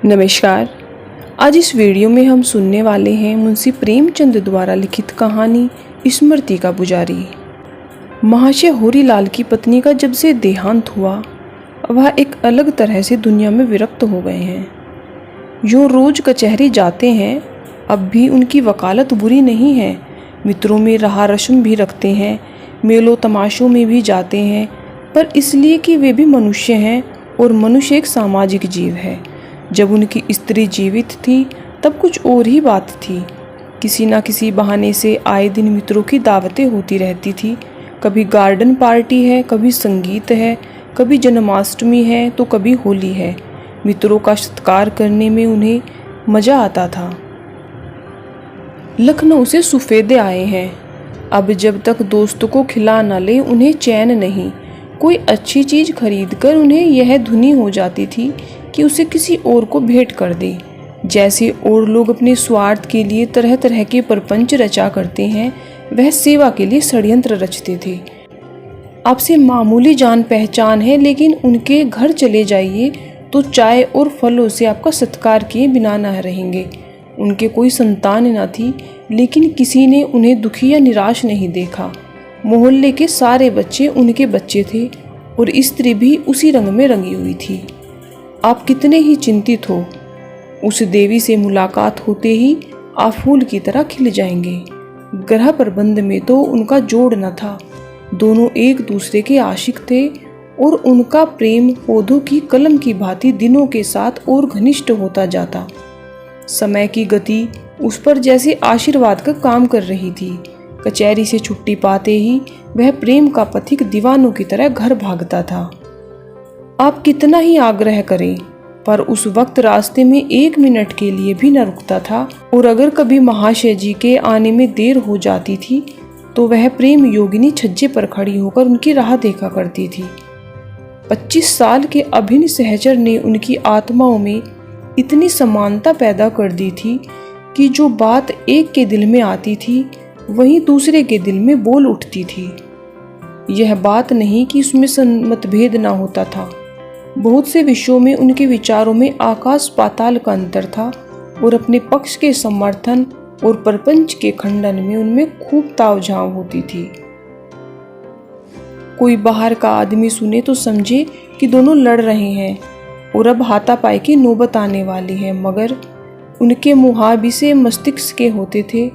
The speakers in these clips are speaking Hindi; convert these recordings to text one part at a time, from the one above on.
नमस्कार। आज इस वीडियो में हम सुनने वाले हैं मुंशी प्रेमचंद द्वारा लिखित कहानी स्मृति का पुजारी। महाशय होरीलाल की पत्नी का जब से देहांत हुआ, वह एक अलग तरह से दुनिया में विरक्त हो गए हैं। जो रोज कचहरी जाते हैं, अब भी उनकी वकालत बुरी नहीं है। मित्रों में रहा रस्म भी रखते हैं, मेलों तमाशों में भी जाते हैं, पर इसलिए कि वे भी मनुष्य हैं और मनुष्य एक सामाजिक जीव है। जब उनकी स्त्री जीवित थी तब कुछ और ही बात थी। किसी न किसी बहाने से आए दिन मित्रों की दावतें होती रहती थी। कभी गार्डन पार्टी है, कभी संगीत है, कभी जन्माष्टमी है तो कभी होली है। मित्रों का सत्कार करने में उन्हें मज़ा आता था। लखनऊ से सफेदे आए हैं। अब जब तक दोस्तों को खिला न ले उन्हें चैन नहीं। कोई अच्छी चीज़ खरीद कर उन्हें यह धुनी हो जाती थी कि उसे किसी और को भेंट कर दे। जैसे और लोग अपने स्वार्थ के लिए तरह तरह के प्रपंच रचा करते हैं, वह सेवा के लिए षड्यंत्र रचते थे। आपसे मामूली जान पहचान है, लेकिन उनके घर चले जाइए तो चाय और फलों से आपका सत्कार किए बिना न रहेंगे। उनके कोई संतान न थी, लेकिन किसी ने उन्हें दुखी या निराश नहीं देखा। मोहल्ले के सारे बच्चे उनके बच्चे थे और स्त्री भी उसी रंग में रंगी हुई थी। आप कितने ही चिंतित हो, उस देवी से मुलाकात होते ही आप फूल की तरह खिल जाएंगे। ग्रह प्रबंध में तो उनका जोड़ न था। दोनों एक दूसरे के आशिक थे और उनका प्रेम पौधों की कलम की भांति दिनों के साथ और घनिष्ठ होता जाता। समय की गति उस पर जैसे आशीर्वाद का काम कर रही थी। कचहरी से छुट्टी पाते ही वह प्रेम का पथिक दीवानों की तरह घर भागता था। आप कितना ही आग्रह करें, पर उस वक्त रास्ते में 1 मिनट के लिए भी न रुकता था। और अगर कभी महाशय जी के आने में देर हो जाती थी तो वह प्रेम योगिनी छज्जे पर खड़ी होकर उनकी राह देखा करती थी। 25 साल के अभिन्न सहचर ने उनकी आत्माओं में इतनी समानता पैदा कर दी थी कि जो बात एक के दिल में आती थी वहीं दूसरे के दिल में बोल उठती थी। यह बात नहीं कि उसमें मतभेद ना होता था। बहुत से विषयों में उनके विचारों में आकाश पाताल का अंतर था और अपने पक्ष के समर्थन और प्रपंच के खंडन में उनमें खूब ताव-झाव होती थी। कोई बाहर का आदमी सुने तो समझे कि दोनों लड़ रहे हैं और अब हाथापाई की नौबत आने वाली है, मगर उनके मुहाबिसे मस्तिष्क के होते थे।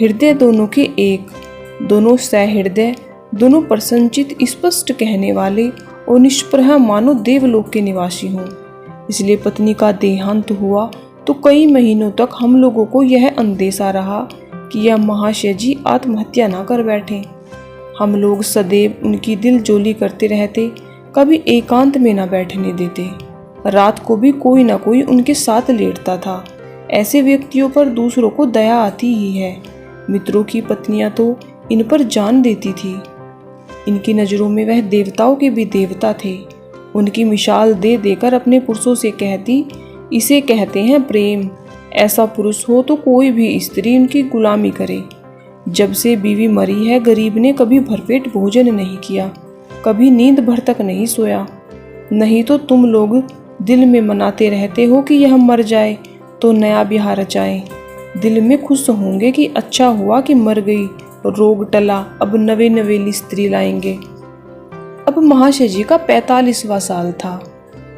हृदय दोनों के एक, दोनों सहृदय, दोनों प्रसन्नचित, स्पष्ट कहने वाले और निष्प्रह मानो देवलोक के निवासी हों। इसलिए पत्नी का देहांत हुआ तो कई महीनों तक हम लोगों को यह अंदेशा रहा कि यह महाशय जी आत्महत्या ना कर बैठे। हम लोग सदैव उनकी दिलजोली करते रहते, कभी एकांत में ना बैठने देते। रात को भी कोई ना कोई उनके साथ लेटता था। ऐसे व्यक्तियों पर दूसरों को दया आती ही है। मित्रों की पत्नियां तो इन पर जान देती थी। इनकी नज़रों में वह देवताओं के भी देवता थे। उनकी मिसाल दे देकर अपने पुरुषों से कहती, इसे कहते हैं प्रेम। ऐसा पुरुष हो तो कोई भी स्त्री उनकी गुलामी करे। जब से बीवी मरी है, गरीब ने कभी भरपेट भोजन नहीं किया, कभी नींद भर तक नहीं सोया। नहीं तो तुम लोग दिल में मनाते रहते हो कि यह मर जाए तो नया ब्याह रचाएं। दिल में खुश होंगे कि अच्छा हुआ कि मर गई, रोग टला, अब नवेली स्त्री लाएंगे। अब महाशय जी का 45वां साल था।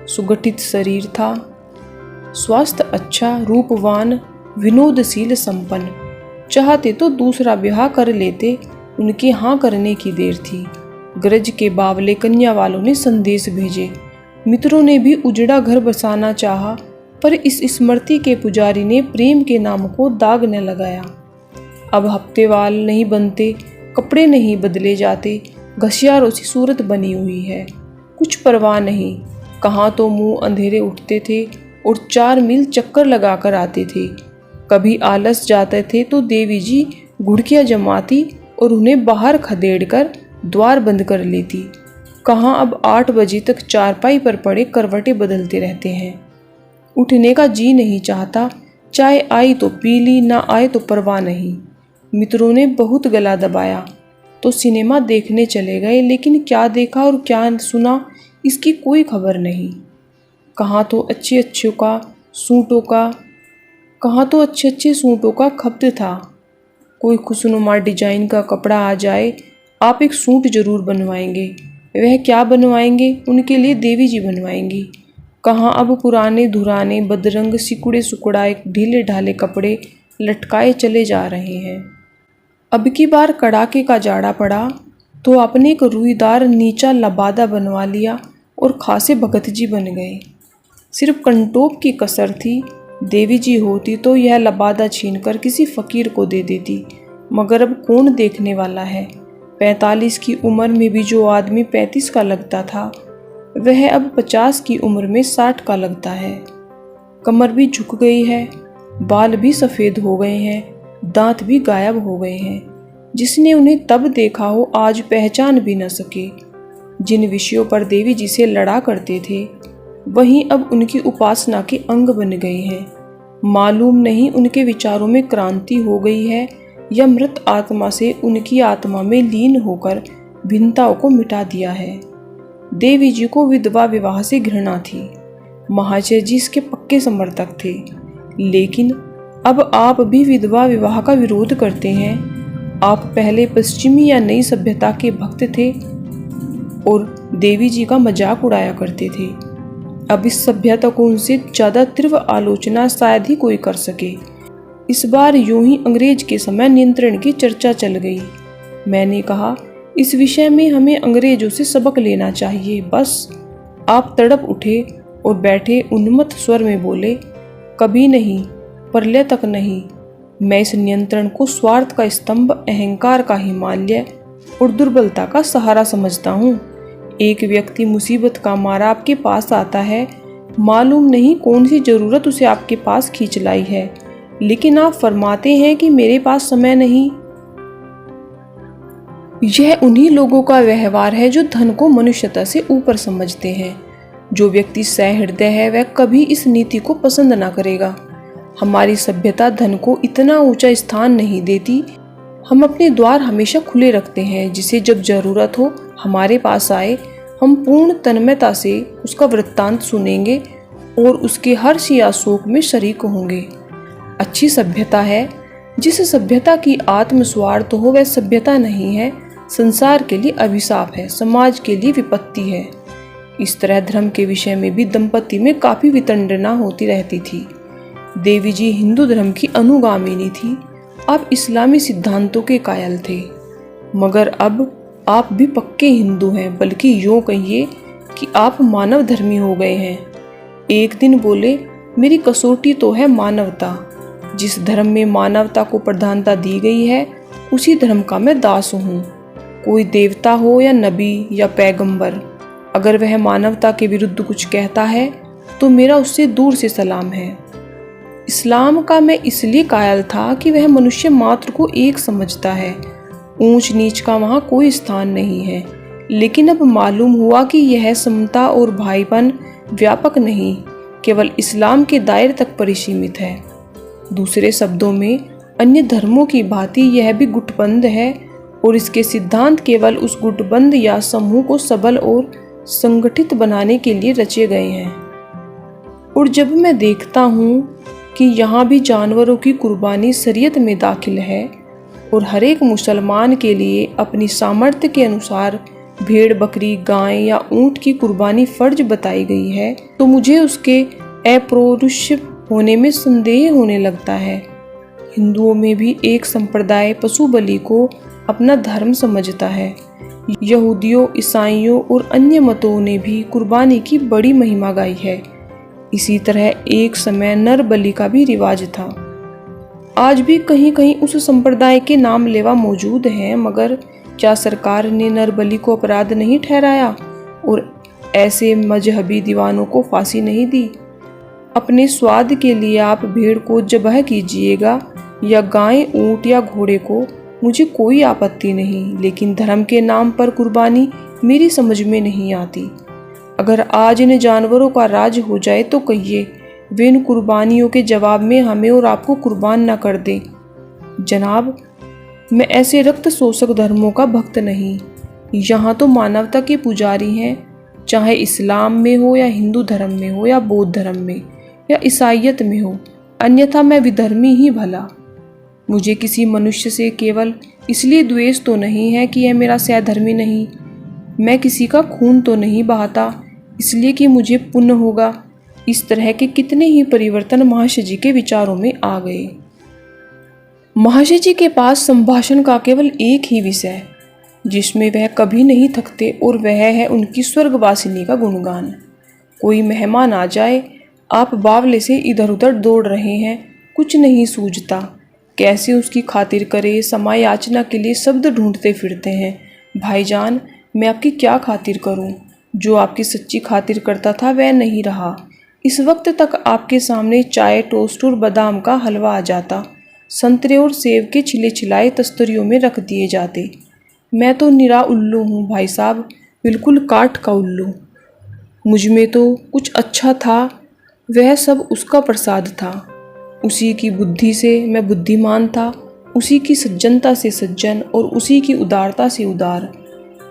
सुगठित शरीर था, स्वास्थ्य अच्छा, रूपवान, विनोदशील, संपन्न। चाहते तो दूसरा ब्याह कर लेते, उनके हाँ करने की देर थी। गरज के बावले कन्या वालों ने संदेश भेजे। मित्रों ने भी उजड़ा घर बसाना चाहा, पर इस स्मृति के पुजारी ने प्रेम के नाम को दाग न लगाया। अब हफ्तेवार नहीं बनते, कपड़े नहीं बदले जाते, घसियारों सी सूरत बनी हुई है। कुछ परवाह नहीं, कहाँ तो मुंह अंधेरे उठते थे और 4 मील चक्कर लगाकर आते थे। कभी आलस जाते थे तो देवी जी घुड़कियाँ जमाती और उन्हें बाहर खदेड़ कर द्वार बंद कर लेती। कहाँ अब 8 बजे तक चारपाई पर पड़े करवटें बदलते रहते हैं। उठने का जी नहीं चाहता। चाय आई तो पी ली, ना आए तो परवाह नहीं। मित्रों ने बहुत गला दबाया तो सिनेमा देखने चले गए, लेकिन क्या देखा और क्या सुना इसकी कोई खबर नहीं। कहाँ तो अच्छे अच्छों का सूटों का, कहाँ तो अच्छे अच्छे सूटों का खपत था। कोई खुशनुमा डिजाइन का कपड़ा आ जाए, आप एक सूट जरूर बनवाएंगे। वह क्या बनवाएंगे, उनके लिए देवी जी बनवाएंगी। कहाँ अब पुराने धुराने बदरंग सिकुड़े सुकुड़ाए ढीले ढाले कपड़े लटकाए चले जा रहे हैं। अब की बार कड़ाके का जाड़ा पड़ा तो आपने एक रुईदार नीचा लबादा बनवा लिया और खासे भगत जी बन गए। सिर्फ कंटोप की कसर थी। देवी जी होती तो यह लबादा छीनकर किसी फकीर को दे देती, मगर अब कौन देखने वाला है। 45 की उम्र में भी जो आदमी 35 का लगता था, वह अब 50 की उम्र में 60 का लगता है। कमर भी झुक गई है, बाल भी सफ़ेद हो गए हैं, दांत भी गायब हो गए हैं। जिसने उन्हें तब देखा हो आज पहचान भी न सके। जिन विषयों पर देवी जी से लड़ा करते थे, वहीं अब उनकी उपासना के अंग बन गए हैं। मालूम नहीं उनके विचारों में क्रांति हो गई है या मृत आत्मा से उनकी आत्मा में लीन होकर भिन्नताओं को मिटा दिया है। देवी जी को विधवा विवाह से घृणा थी। महाशय जी इसके पक्के समर्थक थे, लेकिन अब आप भी विधवा विवाह का विरोध करते हैं। आप पहले पश्चिमी या नई सभ्यता के भक्त थे और देवी जी का मजाक उड़ाया करते थे। अब इस सभ्यता को उनसे ज़्यादा तीव्र आलोचना शायद ही कोई कर सके। इस बार यूं ही अंग्रेज के समय नियंत्रण की चर्चा चल गई। मैंने कहा, इस विषय में हमें अंग्रेजों से सबक लेना चाहिए। बस आप तड़प उठे और बैठे उन्मत्त स्वर में बोले, कभी नहीं, प्रलय तक नहीं। मैं इस नियंत्रण को स्वार्थ का स्तंभ, अहंकार का हिमालय और दुर्बलता का सहारा समझता हूँ। एक व्यक्ति मुसीबत का मारा आपके पास आता है, मालूम नहीं कौन सी जरूरत उसे आपके पास खींच लाई है, लेकिन आप फरमाते हैं कि मेरे पास समय नहीं। यह उन्हीं लोगों का व्यवहार है जो धन को मनुष्यता से ऊपर समझते हैं। जो व्यक्ति सहृदय है वह कभी इस नीति को पसंद ना करेगा। हमारी सभ्यता धन को इतना ऊंचा स्थान नहीं देती। हम अपने द्वार हमेशा खुले रखते हैं, जिसे जब जरूरत हो हमारे पास आए, हम पूर्ण तन्मयता से उसका वृत्तांत सुनेंगे और उसके हर्ष या शोक में शरीक होंगे। अच्छी सभ्यता है। जिस सभ्यता की आत्मस्वार्थ हो वह सभ्यता नहीं है, संसार के लिए अभिशाप है, समाज के लिए विपत्ति है। इस तरह धर्म के विषय में भी दंपति में काफी वितंडना होती रहती थी। देवी जी हिंदू धर्म की अनुगामिनी थी, आप इस्लामी सिद्धांतों के कायल थे। मगर अब आप भी पक्के हिंदू हैं, बल्कि यूं कहिए कि आप मानव धर्मी हो गए हैं। एक दिन बोले, मेरी कसौटी तो है मानवता। जिस धर्म में मानवता को प्रधानता दी गई है, उसी धर्म का मैं दास हूँ। कोई देवता हो या नबी या पैगंबर, अगर वह मानवता के विरुद्ध कुछ कहता है तो मेरा उससे दूर से सलाम है। इस्लाम का मैं इसलिए कायल था कि वह मनुष्य मात्र को एक समझता है, ऊंच नीच का वहाँ कोई स्थान नहीं है। लेकिन अब मालूम हुआ कि यह समता और भाईपन व्यापक नहीं, केवल इस्लाम के दायरे तक परिसीमित है। दूसरे शब्दों में, अन्य धर्मों की भांति यह भी गुटबंद है और इसके सिद्धांत केवल उस गुटबंद या समूह को सबल और संगठित बनाने के लिए रचे गए हैं। और जब मैं देखता हूँ कि यहाँ भी जानवरों की कुर्बानी शरीयत में दाखिल है और हर एक मुसलमान के लिए अपनी सामर्थ्य के अनुसार भेड़, बकरी, गाय या ऊंट की कुर्बानी फर्ज बताई गई है, तो मुझे उसके अपौरुष होने में संदेह होने लगता है। हिंदुओं में भी एक संप्रदाय पशु बलि को अपना धर्म समझता है। यहूदियों, ईसाइयों और अन्य मतों ने भी कुर्बानी की बड़ी महिमा गाई है। इसी तरह एक समय नर बलि का भी रिवाज था। आज भी कहीं कहीं उस संप्रदाय के नाम लेवा मौजूद हैं, मगर क्या सरकार ने नर बलि को अपराध नहीं ठहराया और ऐसे मजहबी दीवानों को फांसी नहीं दी? अपने स्वाद के लिए आप भेड़ को ज़बह कीजिएगा या गाय, ऊंट या घोड़े को, मुझे कोई आपत्ति नहीं, लेकिन धर्म के नाम पर कुर्बानी मेरी समझ में नहीं आती। अगर आज इन जानवरों का राज हो जाए तो कहिए वे इन कुर्बानियों के जवाब में हमें और आपको कुर्बान न कर दें। जनाब, मैं ऐसे रक्त शोषक धर्मों का भक्त नहीं। यहाँ तो मानवता के पुजारी हैं, चाहे इस्लाम में हो या हिंदू धर्म में हो या बौद्ध धर्म में या ईसाइयत में हो, अन्यथा मैं विधर्मी ही भला। मुझे किसी मनुष्य से केवल इसलिए द्वेष तो नहीं है कि यह मेरा सहधर्मी नहीं। मैं किसी का खून तो नहीं बहाता इसलिए कि मुझे पुण्य होगा। इस तरह के कितने ही परिवर्तन महर्षि जी के विचारों में आ गए। महर्षि जी के पास संभाषण का केवल एक ही विषय जिसमें वह कभी नहीं थकते और वह है उनकी स्वर्गवासिनी का गुणगान। कोई मेहमान आ जाए, आप बावले से इधर उधर दौड़ रहे हैं, कुछ नहीं सूझता, कैसे उसकी खातिर करे, समय याचना के लिए शब्द ढूंढते फिरते हैं। भाईजान, मैं आपकी क्या खातिर करूं? जो आपकी सच्ची खातिर करता था वह नहीं रहा। इस वक्त तक आपके सामने चाय, टोस्ट और बादाम का हलवा आ जाता, संतरे और सेब के छिले छिलाए तस्तरियों में रख दिए जाते। मैं तो निरा उल्लू हूँ भाई साहब, बिल्कुल काठ का उल्लू। मुझ में तो कुछ अच्छा था, वह सब उसका प्रसाद था। उसी की बुद्धि से मैं बुद्धिमान था, उसी की सज्जनता से सज्जन और उसी की उदारता से उदार।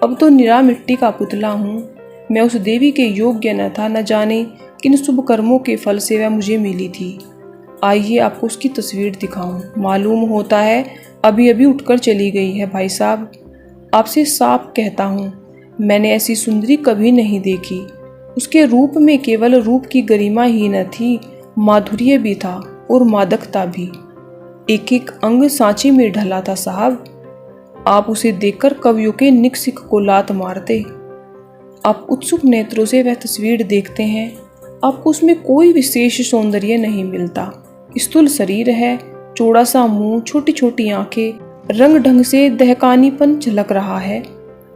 अब तो निरा मिट्टी का पुतला हूँ। मैं उस देवी के योग्य न था, न जाने किन शुभ कर्मों के फल से वह मुझे मिली थी। आइए आपको उसकी तस्वीर दिखाऊं। मालूम होता है अभी अभी उठकर चली गई है भाई साहब। आपसे साफ कहता हूँ, मैंने ऐसी सुंदरी कभी नहीं देखी। उसके रूप में केवल रूप की गरिमा ही न थी, माधुर्य भी था और मादकता भी। एक एक अंग सांचे में ढला था साहब। आप उसे देखकर कवियों के निकसिक को लात मारते। आप उत्सुक नेत्रों से वह तस्वीर देखते हैं, आपको उसमें कोई विशेष सौंदर्य नहीं मिलता। स्थूल शरीर है, चौड़ा सा मुंह, छोटी छोटी आंखें, रंग ढंग से दहकानीपन झलक रहा है।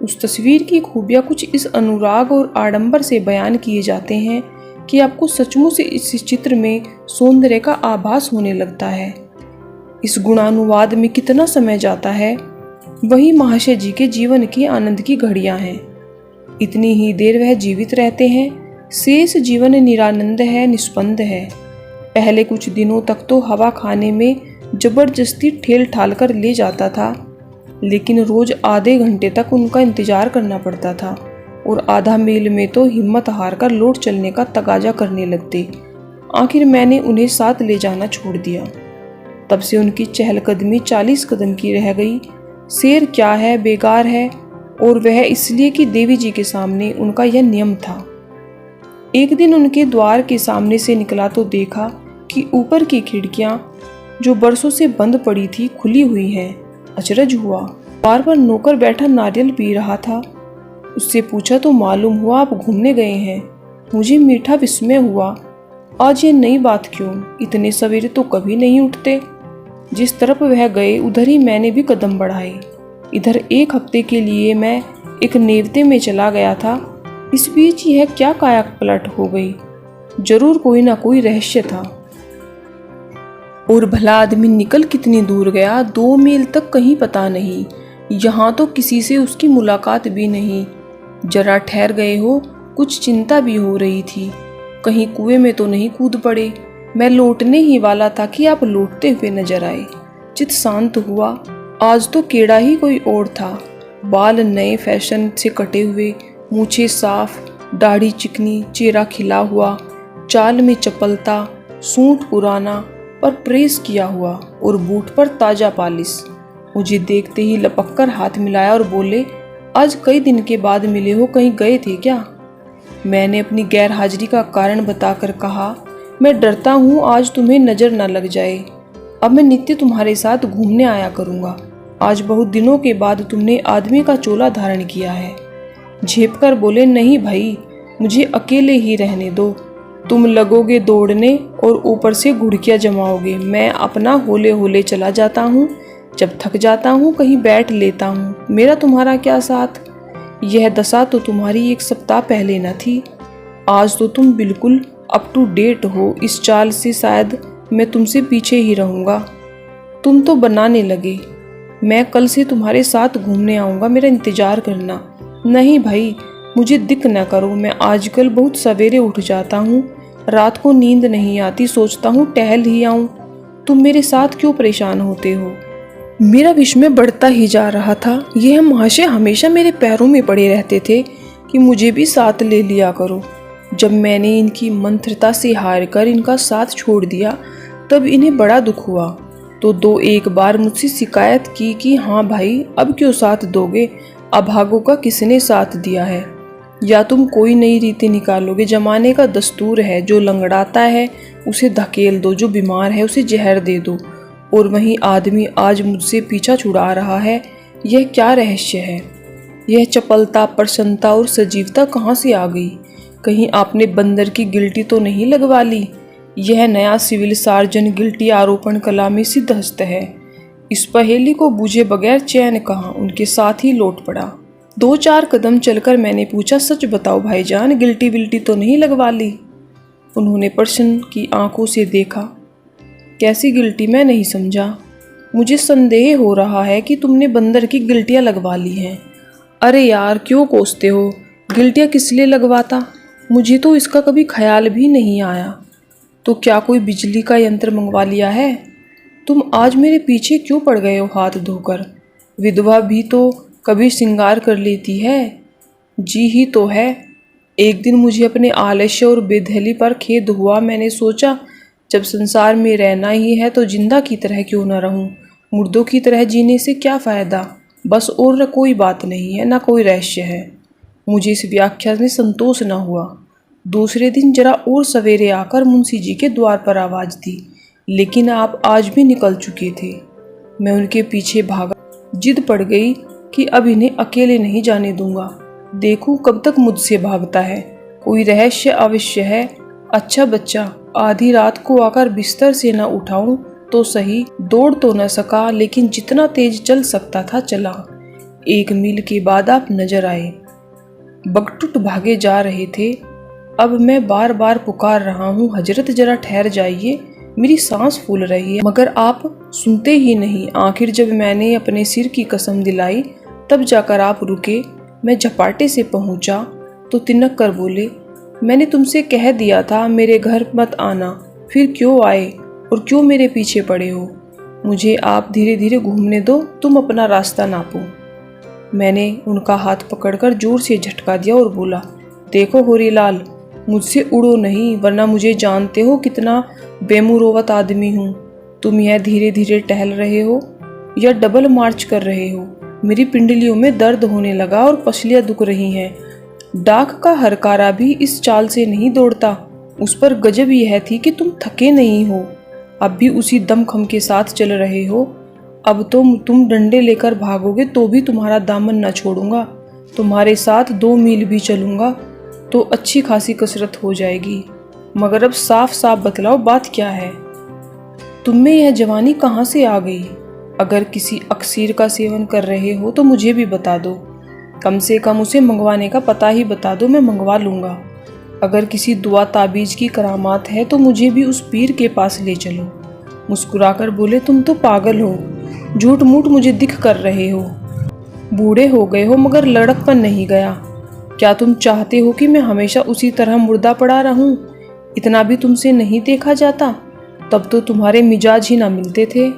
उस तस्वीर की खूबियाँ कुछ इस अनुराग और आडंबर से बयान किए जाते हैं कि आपको सचमुच इस चित्र में सौंदर्य का आभास होने लगता है। इस गुणानुवाद में कितना समय जाता है, वही महर्षि जी के जीवन की आनंद की घड़ियां हैं। इतनी ही देर वह जीवित रहते हैं, शेष जीवन निरानंद है, निस्पंद है। पहले कुछ दिनों तक तो हवा खाने में जबरदस्ती ठेल ठाल कर ले जाता था, लेकिन रोज आधे घंटे तक उनका इंतजार करना पड़ता था और आधा मील में तो हिम्मत हार कर लौट चलने का तगाजा करने लगते। आखिर मैंने उन्हें साथ ले जाना छोड़ दिया। तब से उनकी चहलकदमी 40 कदम की रह गई। शेर क्या है, बेकार है, और वह इसलिए कि देवी जी के सामने उनका यह नियम था। एक दिन उनके द्वार के सामने से निकला तो देखा कि ऊपर की खिड़कियां जो बरसों से बंद पड़ी थी खुली हुई हैं। अचरज हुआ। द्वार पर नौकर बैठा नारियल पी रहा था। उससे पूछा तो मालूम हुआ आप घूमने गए हैं। मुझे मीठा विस्मय हुआ, आज ये नई बात क्यों? इतने सवेरे तो कभी नहीं उठते। जिस तरफ वह गए उधर ही मैंने भी कदम बढ़ाए। इधर 1 हफ्ते के लिए मैं एक नेवते में चला गया था। इस बीच यह क्या काया पलट हो गई? जरूर कोई ना कोई रहस्य था। और भला आदमी निकल कितनी दूर गया, 2 मील तक कहीं पता नहीं। यहाँ तो किसी से उसकी मुलाकात भी नहीं। जरा ठहर गए हो, कुछ चिंता भी हो रही थी। कहीं कुएं में तो नहीं कूद पड़े। मैं लौटने ही वाला था कि आप लौटते हुए नजर आए। चित शांत हुआ। आज तो केड़ा ही कोई और था। बाल नए फैशन से कटे हुए, मूछें साफ, दाढ़ी चिकनी, चेहरा खिला हुआ, चाल में चपलता, सूंड पुराना पर प्रेस किया हुआ और बूट पर ताजा पालिश। मुझे देखते ही लपक कर हाथ मिलाया और बोले, आज कई दिन के बाद मिले हो, कहीं गए थे क्या? मैंने अपनी गैर हाजिरी का कारण बताकर कहा, मैं डरता हूँ आज तुम्हें नजर न लग जाए। अब मैं नित्य तुम्हारे साथ घूमने आया करूँगा। आज बहुत दिनों के बाद तुमने आदमी का चोला धारण किया है। झेप कर बोले, नहीं भाई, मुझे अकेले ही रहने दो। तुम लगोगे दौड़ने और ऊपर से घुड़कियाँ जमाओगे। मैं अपना होले होले चला जाता हूँ। जब थक जाता हूँ कहीं बैठ लेता हूँ। मेरा तुम्हारा क्या साथ? यह दशा तो तुम्हारी 1 सप्ताह पहले न थी। आज तो तुम बिल्कुल अप टू डेट हो। इस चाल से शायद मैं तुमसे पीछे ही रहूँगा। तुम तो बनाने लगे। मैं कल से तुम्हारे साथ घूमने आऊँगा, मेरा इंतजार करना। नहीं भाई, मुझे दिक न करो। मैं आजकल बहुत सवेरे उठ जाता हूँ, रात को नींद नहीं आती, सोचता हूँ टहल ही आऊँ। तुम मेरे साथ क्यों परेशान होते हो? मेरा विस्मय बढ़ता ही जा रहा था। यह महाशय हमेशा मेरे पैरों में पड़े रहते थे कि मुझे भी साथ ले लिया करो। जब मैंने इनकी मंत्रता से हार कर इनका साथ छोड़ दिया तब इन्हें बड़ा दुख हुआ, तो दो एक बार मुझसे शिकायत की कि हाँ भाई अब क्यों साथ दोगे, अभागों का किसने साथ दिया है, या तुम कोई नई रीति निकालोगे। जमाने का दस्तूर है, जो लंगड़ाता है उसे धकेल दो, जो बीमार है उसे जहर दे दो। और वहीं आदमी आज मुझसे पीछा छुड़ा रहा है। यह क्या रहस्य है? यह चपलता, प्रसन्नता और सजीवता कहाँ से आ गई? कहीं आपने बंदर की गिल्टी तो नहीं लगवा ली? यह नया सिविल सार्जन गिल्टी आरोपण कला में सिद्धहस्त है। इस पहेली को बूझे बगैर चैन कहाँ, उनके साथ ही लौट पड़ा। 2-4 कदम चलकर मैंने पूछा, सच बताओ भाईजान, गिल्टी विल्टी तो नहीं लगवा ली? उन्होंने प्रश्न की आंखों से देखा। कैसी गिल्टी? मैं नहीं समझा। मुझे संदेह हो रहा है कि तुमने बंदर की गिल्टियाँ लगवा ली हैं। अरे यार क्यों कोसते हो? गिल्टियाँ किस लिए लगवाता? मुझे तो इसका कभी ख्याल भी नहीं आया। तो क्या कोई बिजली का यंत्र मंगवा लिया है? तुम आज मेरे पीछे क्यों पड़ गए हो हाथ धोकर? विधवा भी तो कभी श्रृंगार कर लेती है। जी ही तो है। एक दिन मुझे अपने आलस्य और बेदहली पर खेद हुआ। मैंने सोचा जब संसार में रहना ही है तो जिंदा की तरह क्यों न रहूं, मुर्दों की तरह जीने से क्या फ़ायदा। बस और कोई बात नहीं है, ना कोई रहस्य है। मुझे इस व्याख्या में संतोष न हुआ। दूसरे दिन जरा और सवेरे आकर मुंशी जी के द्वार पर आवाज़ दी, लेकिन आप आज भी निकल चुके थे। मैं उनके पीछे भागा। जिद पड़ गई कि अब इन्हें अकेले नहीं जाने दूंगा। देखूं कब तक मुझसे भागता है। कोई रहस्य अवश्य है। अच्छा बच्चा, आधी रात को आकर बिस्तर से न उठाऊं तो सही। दौड़ तो न सका, लेकिन जितना तेज चल सकता था चला। 1 मील के बाद आप नजर आए। बगटुट भागे जा रहे थे। अब मैं बार बार पुकार रहा हूँ, हजरत जरा ठहर जाइए, मेरी सांस फूल रही है, मगर आप सुनते ही नहीं। आखिर जब मैंने अपने सिर की कसम दिलाई तब जाकर आप रुके। मैं झपाटे से पहुंचा तो तिनक कर बोले, मैंने तुमसे कह दिया था मेरे घर मत आना, फिर क्यों आए और क्यों मेरे पीछे पड़े हो? मुझे आप धीरे धीरे घूमने दो, तुम अपना रास्ता नापो। मैंने उनका हाथ पकड़कर जोर से झटका दिया और बोला, देखो होरीलाल, मुझसे उड़ो नहीं, वरना मुझे जानते हो कितना बेमुरोवत आदमी हूँ। तुम यह धीरे धीरे टहल रहे हो या डबल मार्च कर रहे हो? मेरी पिंडलियों में दर्द होने लगा और पसलियाँ दुख रही हैं। डाक का हरकारा भी इस चाल से नहीं दौड़ता। उस पर गजब यह थी कि तुम थके नहीं हो, अब भी उसी दमखम के साथ चल रहे हो। अब तो तुम डंडे लेकर भागोगे तो भी तुम्हारा दामन न छोड़ूंगा। तुम्हारे साथ 2 मील भी चलूंगा तो अच्छी खासी कसरत हो जाएगी। मगर अब साफ साफ बतलाओ, बात क्या है? तुम में यह जवानी कहाँ से आ गई? अगर किसी अक्सीर का सेवन कर रहे हो तो मुझे भी बता दो। कम से कम उसे मंगवाने का पता ही बता दो, मैं मंगवा लूँगा। अगर किसी दुआ ताबीज की करामात है तो मुझे भी उस पीर के पास ले चलो। मुस्कुराकर बोले, तुम तो पागल हो, झूठ मूठ मुझे दिख कर रहे हो। बूढ़े हो गए हो मगर लड़कपन नहीं गया। क्या तुम चाहते हो कि मैं हमेशा उसी तरह मुर्दा पड़ा रहूं? इतना भी तुमसे नहीं देखा जाता? तब तो तुम्हारे मिजाज ही ना मिलते थे।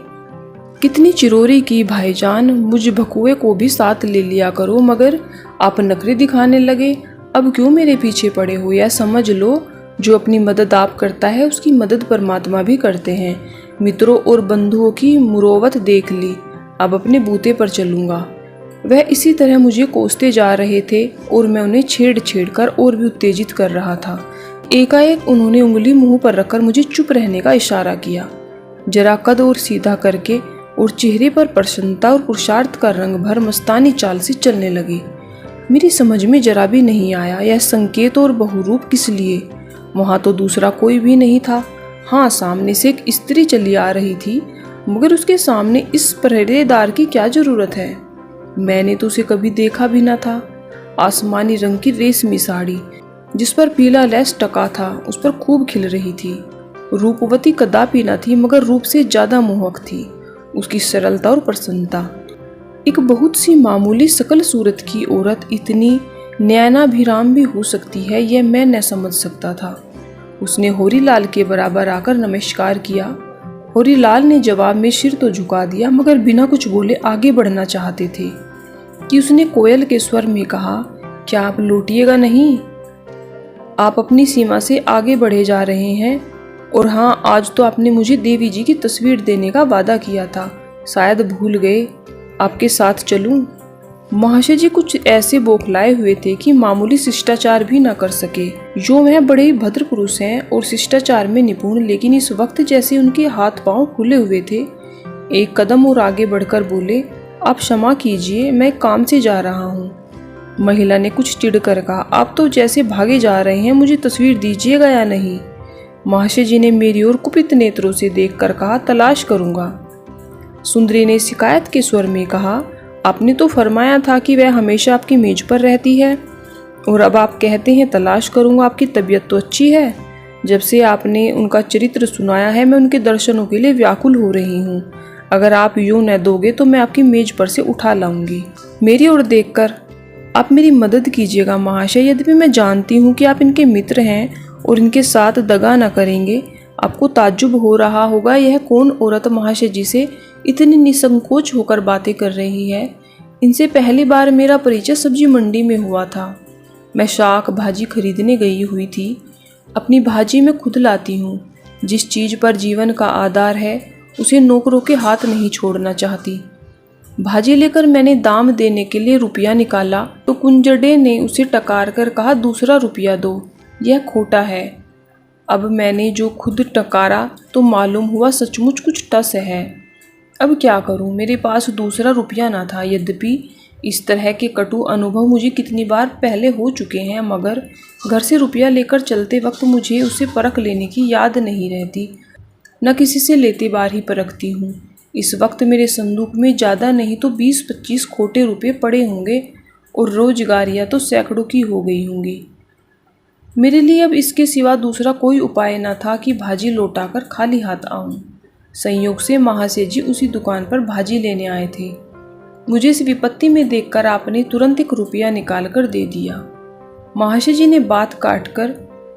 कितनी चिरोरी की भाईजान, मुझ भकुए को भी साथ ले लिया करो, मगर आप नखरे दिखाने लगे। अब क्यों मेरे पीछे पड़े हो? या समझ लो, जो अपनी मदद आप करता है उसकी मदद परमात्मा भी करते हैं। मित्रों और बंधुओं की मुरोवत देख ली, अब अपने बूते पर चलूँगा। वह इसी तरह मुझे कोसते जा रहे थे और मैं उन्हें छेड़ छेड़ कर और भी उत्तेजित कर रहा था। एकाएक उन्होंने उंगली मुंह पर रखकर मुझे चुप रहने का इशारा किया। जरा कद और सीधा करके और चेहरे पर प्रसन्नता और पुरुषार्थ का रंग भर मस्तानी चाल से चलने लगे। मेरी समझ में जरा भी नहीं आया यह संकेत और बहुरूप किस लिए। वहाँ तो दूसरा कोई भी नहीं था। हाँ, सामने से एक स्त्री चली आ रही थी, मगर उसके सामने इस पहरेदार की क्या जरूरत है? मैंने तो उसे कभी देखा भी न था। आसमानी रंग की रेशमी साड़ी जिस पर पीला लेस टका था उस पर खूब खिल रही थी। रूपवती कदापि न थी, मगर रूप से ज्यादा मोहक थी उसकी सरलता और प्रसन्नता। एक बहुत सी मामूली सकल सूरत की औरत इतनी नयनाभिराम भी हो सकती है, यह मैं न समझ सकता था। उसने होरीलाल के बराबर आकर नमस्कार किया। होरीलाल ने जवाब में सिर तो झुका दिया, मगर बिना कुछ बोले आगे बढ़ना चाहते थे कि उसने कोयल के स्वर में कहा, क्या आप लौटिएगा नहीं? आप अपनी सीमा से आगे बढ़े जा रहे हैं। और हाँ, आज तो आपने मुझे देवी जी की तस्वीर देने का वादा किया था, शायद भूल गए। आपके साथ चलूं? महाशय जी कुछ ऐसे बौखलाए हुए थे कि मामूली शिष्टाचार भी न कर सके। जो वह बड़े ही भद्र पुरुष हैं और शिष्टाचार में निपुण, लेकिन इस वक्त जैसे उनके हाथ पांव खुले हुए थे। एक कदम और आगे बढ़कर बोले, आप क्षमा कीजिए, मैं काम से जा रहा हूँ। महिला ने कुछ चिढ़कर कहा, आप तो जैसे भागे जा रहे हैं, मुझे तस्वीर दीजिएगा या नहीं? महाशय जी ने मेरी ओर कुपित नेत्रों से देखकर कहा, तलाश करूंगा। सुंदरी ने शिकायत के स्वर में कहा, आपने तो फरमाया था कि वह हमेशा आपकी मेज पर रहती है, और अब आप कहते हैं तलाश करूंगा। आपकी तबीयत तो अच्छी है। जब से आपने उनका चरित्र सुनाया है, मैं उनके दर्शनों के लिए व्याकुल हो रही हूँ। अगर आप यूं न दोगे तो मैं आपकी मेज पर से उठा लाऊंगी। मेरी ओर देखकर, आप मेरी मदद कीजिएगा महाशय। यद्यपि मैं जानती हूँ कि आप इनके मित्र हैं और इनके साथ दगा न करेंगे। आपको ताज्जुब हो रहा होगा, यह कौन औरत महाशय जी से इतनी निसंकोच होकर बातें कर रही है। इनसे पहली बार मेरा परिचय सब्जी मंडी में हुआ था। मैं शाक भाजी खरीदने गई हुई थी। अपनी भाजी मैं खुद लाती हूँ। जिस चीज़ पर जीवन का आधार है, उसे नौकरों के हाथ नहीं छोड़ना चाहती। भाजी लेकर मैंने दाम देने के लिए रुपया निकाला तो कुंजड़े ने उसे टकार कर कहा, दूसरा रुपया दो, यह खोटा है। अब मैंने जो खुद टकारा तो मालूम हुआ सचमुच कुछ टस है। अब क्या करूं, मेरे पास दूसरा रुपया ना था। यद्यपि इस तरह के कटु अनुभव मुझे कितनी बार पहले हो चुके हैं, मगर घर से रुपया लेकर चलते वक्त मुझे उसे परख लेने की याद नहीं रहती। न किसी से लेते बार ही परखती हूँ। इस वक्त मेरे संदूक में ज़्यादा नहीं तो 20-25 खोटे रुपये पड़े होंगे और रोजगारियाँ तो सैकड़ों की हो गई होंगी। मेरे लिए अब इसके सिवा दूसरा कोई उपाय न था कि भाजी लौटाकर खाली हाथ आऊं। संयोग से महाशय जी उसी दुकान पर भाजी लेने आए थे। मुझे इस विपत्ति में देखकर आपने तुरंत एक रुपया निकाल कर दे दिया। महाशय जी ने बात काट कर,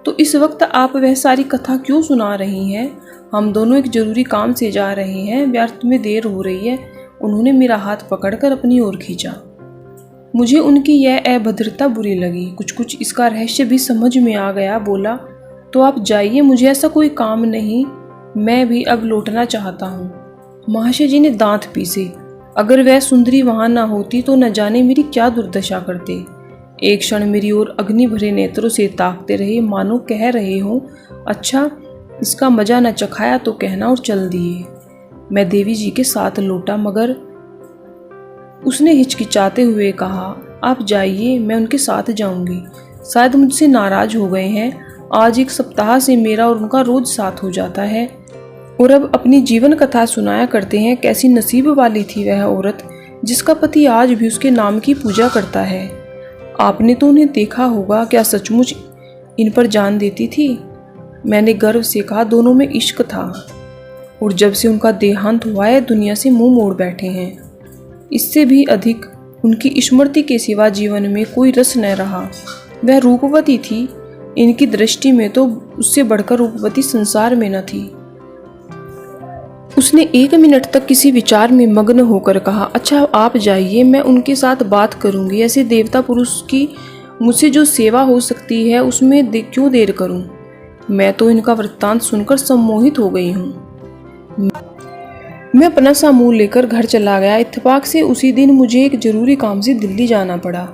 तो इस वक्त आप वह सारी कथा क्यों सुना रही हैं? हम दोनों एक जरूरी काम से जा रहे हैं, व्यर्थ में देर हो रही है। उन्होंने मेरा हाथ पकड़कर अपनी ओर खींचा। मुझे उनकी यह अभद्रता बुरी लगी। कुछ इसका रहस्य भी समझ में आ गया। बोला, तो आप जाइए, मुझे ऐसा कोई काम नहीं, मैं भी अब लौटना चाहता हूँ। महाशय जी ने दांत पीसे। अगर वह सुंदरी वहां ना होती तो न जाने मेरी क्या दुर्दशा करते। एक क्षण मेरी ओर अग्नि भरे नेत्रों से ताकते रहे, मानो कह रहे हो, अच्छा इसका मजा न चखाया तो कहना, और चल दिए। मैं देवी जी के साथ लौटा, मगर उसने हिचकिचाते हुए कहा, आप जाइए, मैं उनके साथ जाऊंगी। शायद मुझसे नाराज हो गए हैं। आज एक सप्ताह से मेरा और उनका रोज साथ हो जाता है, और अब अपनी जीवन कथा सुनाया करते हैं। कैसी नसीब वाली थी वह औरत जिसका पति आज भी उसके नाम की पूजा करता है। आपने तो उन्हें देखा होगा, क्या सचमुच इन पर जान देती थी? मैंने गर्व से कहा, दोनों में इश्क था, और जब से उनका देहांत हुआ है दुनिया से मुंह मोड़ बैठे हैं। इससे भी अधिक उनकी स्मृति के सिवा जीवन में कोई रस न रहा। वह रूपवती थी, इनकी दृष्टि में तो उससे बढ़कर रूपवती संसार में न थी। उसने 1 मिनट तक किसी विचार में मग्न होकर कहा, अच्छा आप जाइए, मैं उनके साथ बात करूंगी। ऐसे देवता पुरुष की मुझसे जो सेवा हो सकती है उसमें क्यों देर करूं? मैं तो इनका वृत्तांत सुनकर सम्मोहित हो गई हूँ। मैं अपना सा मुंह लेकर घर चला गया। इत्तेफाक से उसी दिन मुझे एक जरूरी काम से दिल्ली जाना पड़ा।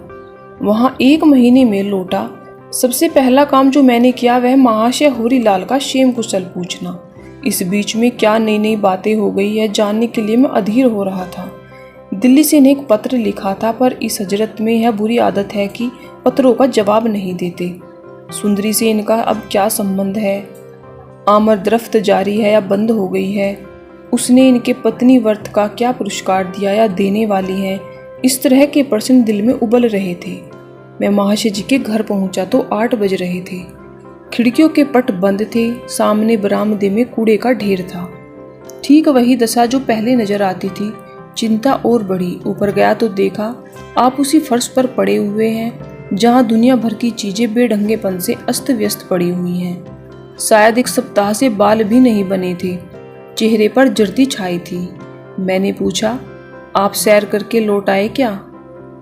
वहाँ 1 महीने में लौटा। सबसे पहला काम जो मैंने किया वह महाशय होरीलाल का क्षेम कुशल पूछना। इस बीच में क्या नई नई बातें हो गई है जानने के लिए मैं अधीर हो रहा था। दिल्ली से इन्हें एक पत्र लिखा था, पर इस हजरत में यह बुरी आदत है कि पत्रों का जवाब नहीं देते। सुंदरी से इनका अब क्या संबंध है? आमदरफ्त जारी है या बंद हो गई है? उसने इनके पत्नी व्रत का क्या पुरस्कार दिया या देने वाली है? इस तरह के प्रश्न दिल में उबल रहे थे। मैं महाशय जी के घर पहुंचा तो 8 बज रहे थे। खिड़कियों के पट बंद थे। सामने बरामदे में कूड़े का ढेर था। ठीक वही दशा जो पहले नजर आती थी। चिंता और बढ़ी। ऊपर गया तो देखा आप उसी फर्श पर पड़े हुए हैं जहां दुनिया भर की चीजें बेढंगेपन से अस्त व्यस्त पड़ी हुई हैं। शायद 1 सप्ताह से बाल भी नहीं बने थे। चेहरे पर जर्दी छाई थी। मैंने पूछा, आप सैर करके लौट आए क्या?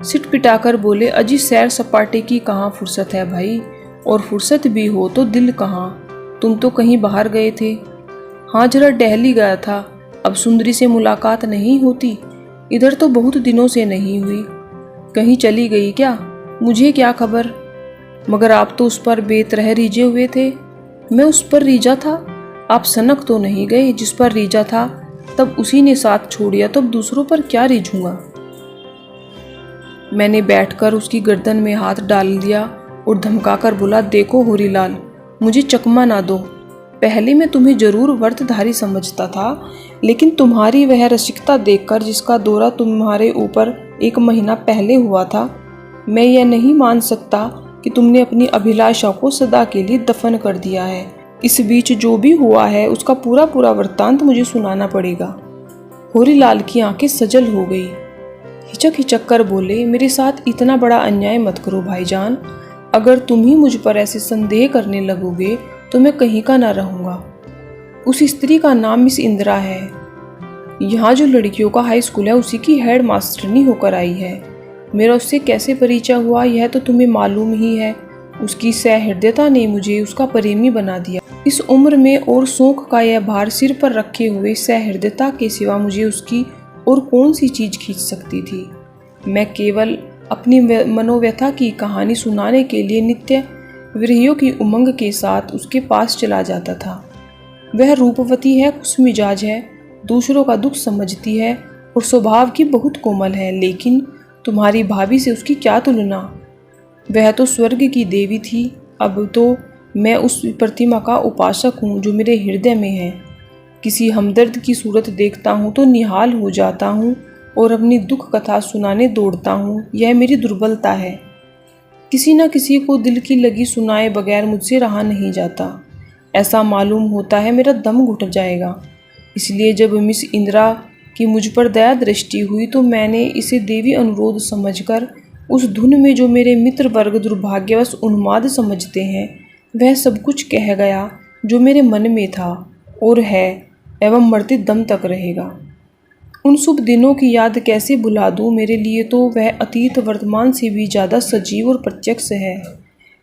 सिट पिटाकर बोले, अजी सैर सपाटे की कहाँ फुर्सत है भाई। और फुर्सत भी हो तो दिल कहाँ, तुम तो कहीं बाहर गए थे। हाँ, जरा दिल्ली गया था। अब सुंदरी से मुलाकात नहीं होती, इधर तो बहुत दिनों से नहीं हुई। कहीं चली गई क्या? मुझे क्या खबर। मगर आप तो उस पर बेतरह रीझे हुए थे। मैं उस पर रीझा था? आप सनक तो नहीं गए? जिस पर रीझा था तब उसी ने साथ छोड़िया, तो अब दूसरों पर क्या रीझूंगा। मैंने बैठकर उसकी गर्दन में हाथ डाल दिया और धमकाकर बोला, देखो होरीलाल, मुझे चकमा ना दो। पहले मैं तुम्हें जरूर व्रतधारी समझता था, लेकिन तुम्हारी वह रसिकता देखकर, जिसका दौरा तुम्हारे ऊपर 1 महीना पहले हुआ था, मैं यह नहीं मान सकता कि तुमने अपनी अभिलाषा को सदा के लिए दफन कर दिया है। इस बीच जो भी हुआ है उसका पूरा पूरा वृत्तांत मुझे सुनाना पड़ेगा। होरीलाल की आंखें सजल हो गई। हिचक हिचक कर बोले, मेरे साथ इतना बड़ा अन्याय मत करो भाईजान। अगर तुम ही मुझ पर ऐसे संदेह करने लगोगे तो मैं कहीं का ना रहूंगा। उस स्त्री का नाम मिस इंदिरा है। यहाँ जो लड़कियों का हाई स्कूल है उसी की हेड मास्टरनी होकर आई है। मेरा उससे कैसे परिचय हुआ यह तो तुम्हें मालूम ही है। उसकी सहृदयता ने मुझे उसका प्रेमी बना दिया। इस उम्र में और शौक का यह भार सिर पर रखे हुए सहृदयता के सिवा मुझे उसकी और कौन सी चीज खींच सकती थी। मैं केवल अपनी मनोव्यथा की कहानी सुनाने के लिए नित्य विरहियों की उमंग के साथ उसके पास चला जाता था। वह रूपवती है, खुश मिजाज है, दूसरों का दुख समझती है और स्वभाव की बहुत कोमल है, लेकिन तुम्हारी भाभी से उसकी क्या तुलना। वह तो स्वर्ग की देवी थी। अब तो मैं उस प्रतिमा का उपासक हूँ जो मेरे हृदय में है। किसी हमदर्द की सूरत देखता हूँ तो निहाल हो जाता हूँ और अपनी दुख कथा सुनाने दौड़ता हूँ। यह मेरी दुर्बलता है। किसी न किसी को दिल की लगी सुनाए बगैर मुझसे रहा नहीं जाता। ऐसा मालूम होता है मेरा दम घुट जाएगा। इसलिए जब मिस इंदिरा की मुझ पर दया दृष्टि हुई तो मैंने इसे देवी अनुरोध समझकर उस धुन में जो मेरे मित्र वर्ग दुर्भाग्यवश उन्माद समझते हैं वह सब कुछ कह गया जो मेरे मन में था और है एवं मरते दम तक रहेगा। उन शुभ दिनों की याद कैसे भुला दूं। मेरे लिए तो वह अतीत वर्तमान से भी ज़्यादा सजीव और प्रत्यक्ष है।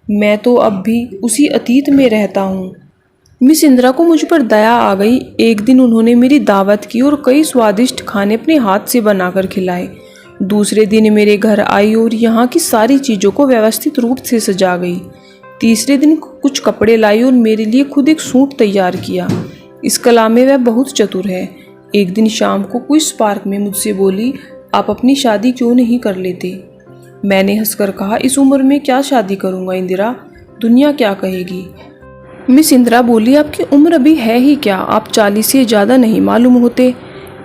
मैं तो अब भी उसी अतीत में रहता हूँ। मिस इंदिरा को मुझ पर दया आ गई। एक दिन उन्होंने मेरी दावत की और कई स्वादिष्ट खाने अपने हाथ से बनाकर खिलाए। दूसरे दिन मेरे घर आई और यहाँ की सारी चीज़ों को व्यवस्थित रूप से सजा गई। तीसरे दिन कुछ कपड़े लाई और मेरे लिए खुद एक सूट तैयार किया। इस कला में वह बहुत चतुर है। एक दिन शाम को क्विज पार्क में मुझसे बोली, आप अपनी शादी क्यों नहीं कर लेते। मैंने हंसकर कहा, इस उम्र में क्या शादी करूँगा इंदिरा, दुनिया क्या कहेगी। मिस इंदिरा बोली, आपकी उम्र अभी है ही क्या, आप 40 से ज़्यादा नहीं मालूम होते।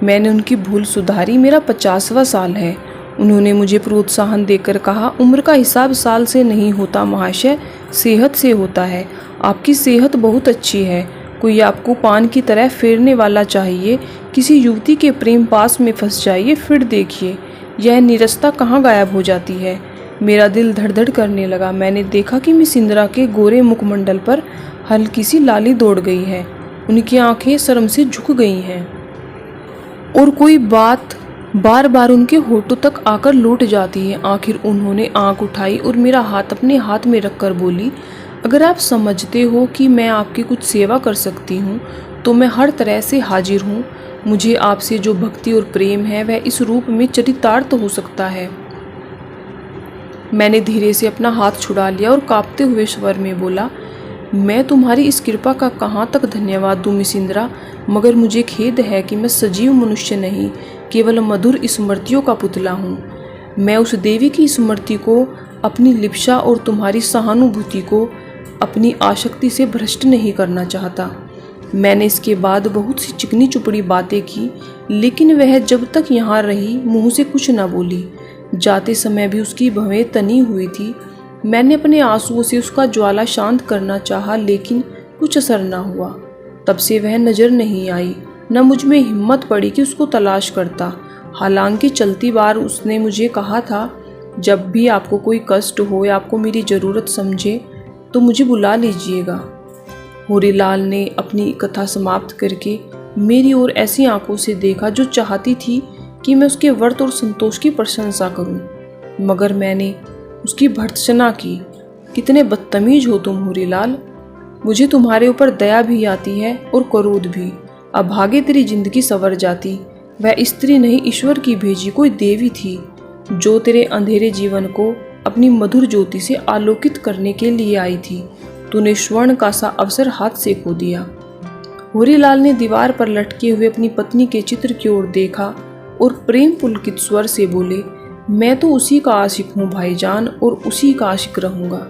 मैंने उनकी भूल सुधारी, मेरा 50वां साल है। उन्होंने मुझे प्रोत्साहन देकर कहा, उम्र का हिसाब साल से नहीं होता महाशय, सेहत से होता है। आपकी सेहत बहुत अच्छी है। कोई आपको पान की तरह फेरने वाला चाहिए। किसी युवती के प्रेम पास में फंस जाइए, फिर देखिए यह निरस्ता कहाँ गायब हो जाती है। मेरा दिल धड़धड़ करने लगा। मैंने देखा कि मिस इंदिरा के गोरे मुखमंडल पर हल्की सी लाली दौड़ गई है। उनकी आंखें शर्म से झुक गई हैं और कोई बात बार बार उनके होठों तक आकर लौट जाती है। आखिर उन्होंने आंख उठाई और मेरा हाथ अपने हाथ में रखकर बोली, अगर आप समझते हो कि मैं आपकी कुछ सेवा कर सकती हूँ तो मैं हर तरह से हाजिर हूँ। मुझे आपसे जो भक्ति और प्रेम है वह इस रूप में चरितार्थ हो सकता है। मैंने धीरे से अपना हाथ छुड़ा लिया और कांपते हुए स्वर में बोला, मैं तुम्हारी इस कृपा का कहाँ तक धन्यवाद दूँ मिस इंदिरा, मगर मुझे खेद है कि मैं सजीव मनुष्य नहीं, केवल मधुर स्मृतियों का पुतला हूँ। मैं उस देवी की स्मृति को अपनी लिप्सा और तुम्हारी सहानुभूति को अपनी आसक्ति से भ्रष्ट नहीं करना चाहता। मैंने इसके बाद बहुत सी चिकनी चुपड़ी बातें की, लेकिन वह जब तक यहाँ रही मुँह से कुछ न बोली। जाते समय भी उसकी भवें तनी हुई थी। मैंने अपने आंसुओं से उसका ज्वाला शांत करना चाहा, लेकिन कुछ असर न हुआ। तब से वह नजर नहीं आई, न मुझ में हिम्मत पड़ी कि उसको तलाश करता। हालांकि चलती बार उसने मुझे कहा था, जब भी आपको कोई कष्ट हो या आपको मेरी ज़रूरत समझे तो मुझे बुला लीजिएगा। होरीलाल ने अपनी कथा समाप्त करके मेरी ओर ऐसी आंखों से देखा जो चाहती थी कि मैं उसके व्रत और संतोष की प्रशंसा करूं, मगर मैंने उसकी भर्त्सना की कितने बदतमीज हो तुम होरीलाल। मुझे तुम्हारे ऊपर दया भी आती है और क्रोध भी। अब भागे तेरी जिंदगी संवर जाती। वह स्त्री नहीं, ईश्वर की भेजी कोई देवी थी जो तेरे अंधेरे जीवन को अपनी मधुर ज्योति से आलोकित करने के लिए आई थी। तूने स्वर्ण का सा अवसर हाथ से खो दिया। होरीलाल ने दीवार पर लटके हुए अपनी पत्नी के चित्र की ओर देखा और प्रेम पुलकित स्वर से बोले, मैं तो उसी का आशिक हूँ भाईजान, और उसी का आशिक रहूंगा।